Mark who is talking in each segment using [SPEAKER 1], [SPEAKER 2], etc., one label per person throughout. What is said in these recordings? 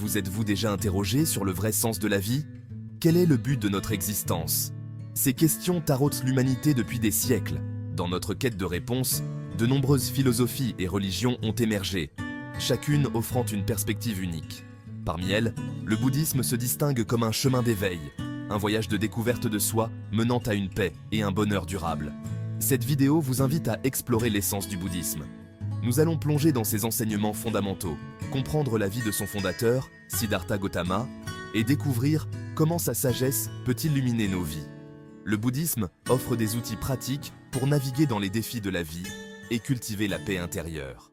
[SPEAKER 1] Vous êtes-vous déjà interrogé sur le vrai sens de la vie? Quel est le but de notre existence? Ces questions tarautent l'humanité depuis des siècles. Dans notre quête de réponses, de nombreuses philosophies et religions ont émergé, chacune offrant une perspective unique. Parmi elles, le bouddhisme se distingue comme un chemin d'éveil, un voyage de découverte de soi menant à une paix et un bonheur durable. Cette vidéo vous invite à explorer l'essence du bouddhisme. Nous allons plonger dans ses enseignements fondamentaux, comprendre la vie de son fondateur, Siddhartha Gautama, et découvrir comment sa sagesse peut illuminer nos vies. Le bouddhisme offre des outils pratiques pour naviguer dans les défis de la vie et cultiver la paix intérieure.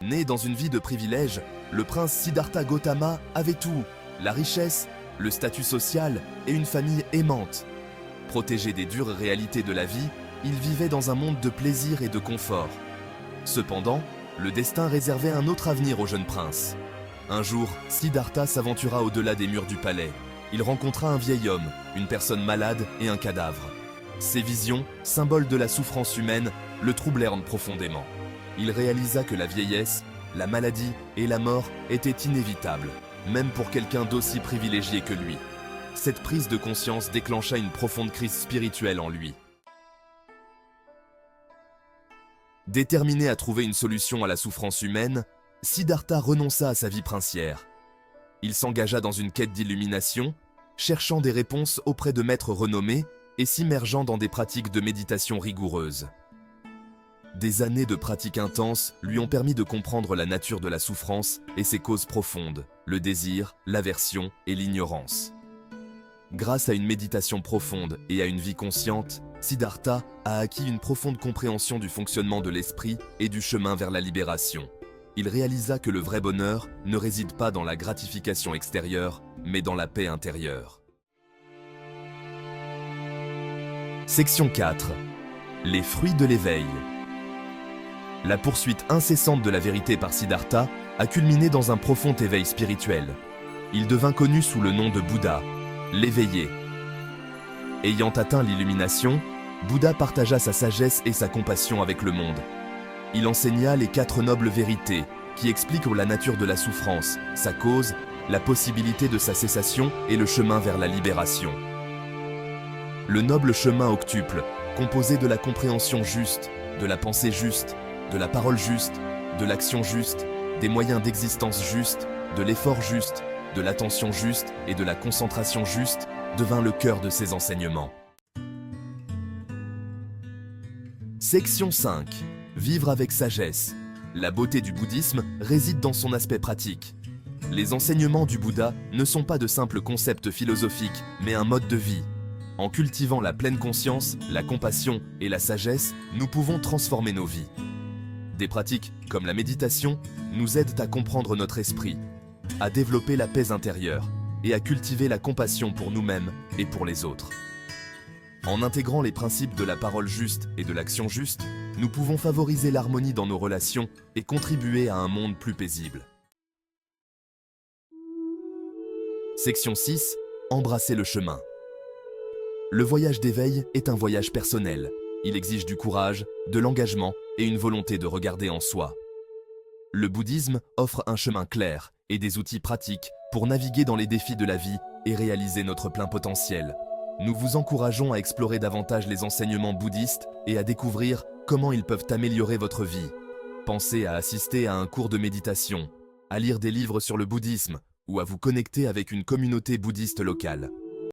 [SPEAKER 1] Né dans une vie de privilèges, le prince Siddhartha Gautama avait tout, la richesse, le statut social et une famille aimante. Protégé des dures réalités de la vie, il vivait dans un monde de plaisir et de confort. Cependant, le destin réservait un autre avenir au jeune prince. Un jour, Siddhartha s'aventura au-delà des murs du palais. Il rencontra un vieil homme, une personne malade et un cadavre. Ces visions, symboles de la souffrance humaine, le troublèrent profondément. Il réalisa que la vieillesse, la maladie et la mort étaient inévitables, même pour quelqu'un d'aussi privilégié que lui. Cette prise de conscience déclencha une profonde crise spirituelle en lui. Déterminé à trouver une solution à la souffrance humaine, Siddhartha renonça à sa vie princière. Il s'engagea dans une quête d'illumination, cherchant des réponses auprès de maîtres renommés et s'immergeant dans des pratiques de méditation rigoureuses. Des années de pratiques intenses lui ont permis de comprendre la nature de la souffrance et ses causes profondes, le désir, l'aversion et l'ignorance. Grâce à une méditation profonde et à une vie consciente, Siddhartha a acquis une profonde compréhension du fonctionnement de l'esprit et du chemin vers la libération. Il réalisa que le vrai bonheur ne réside pas dans la gratification extérieure, mais dans la paix intérieure. Section 4. Les fruits de l'éveil. La poursuite incessante de la vérité par Siddhartha a culminé dans un profond éveil spirituel. Il devint connu sous le nom de Bouddha, l'éveillé. Ayant atteint l'illumination, Bouddha partagea sa sagesse et sa compassion avec le monde. Il enseigna les 4 nobles vérités qui expliquent la nature de la souffrance, sa cause, la possibilité de sa cessation et le chemin vers la libération. Le noble chemin octuple, composé de la compréhension juste, de la pensée juste, de la parole juste, de l'action juste, des moyens d'existence justes, de l'effort juste, de l'attention juste et de la concentration juste, devint le cœur de ses enseignements. Section 5. Vivre avec sagesse. La beauté du bouddhisme réside dans son aspect pratique. Les enseignements du Bouddha ne sont pas de simples concepts philosophiques, mais un mode de vie. En cultivant la pleine conscience, la compassion et la sagesse, nous pouvons transformer nos vies. Des pratiques, comme la méditation, nous aident à comprendre notre esprit, à développer la paix intérieure et à cultiver la compassion pour nous-mêmes et pour les autres. En intégrant les principes de la parole juste et de l'action juste, nous pouvons favoriser l'harmonie dans nos relations et contribuer à un monde plus paisible. Section 6. Embrasser le chemin. Le voyage d'éveil est un voyage personnel. Il exige du courage, de l'engagement et une volonté de regarder en soi. Le bouddhisme offre un chemin clair et des outils pratiques pour naviguer dans les défis de la vie et réaliser notre plein potentiel. Nous vous encourageons à explorer davantage les enseignements bouddhistes et à découvrir comment ils peuvent améliorer votre vie. Pensez à assister à un cours de méditation, à lire des livres sur le bouddhisme ou à vous connecter avec une communauté bouddhiste locale.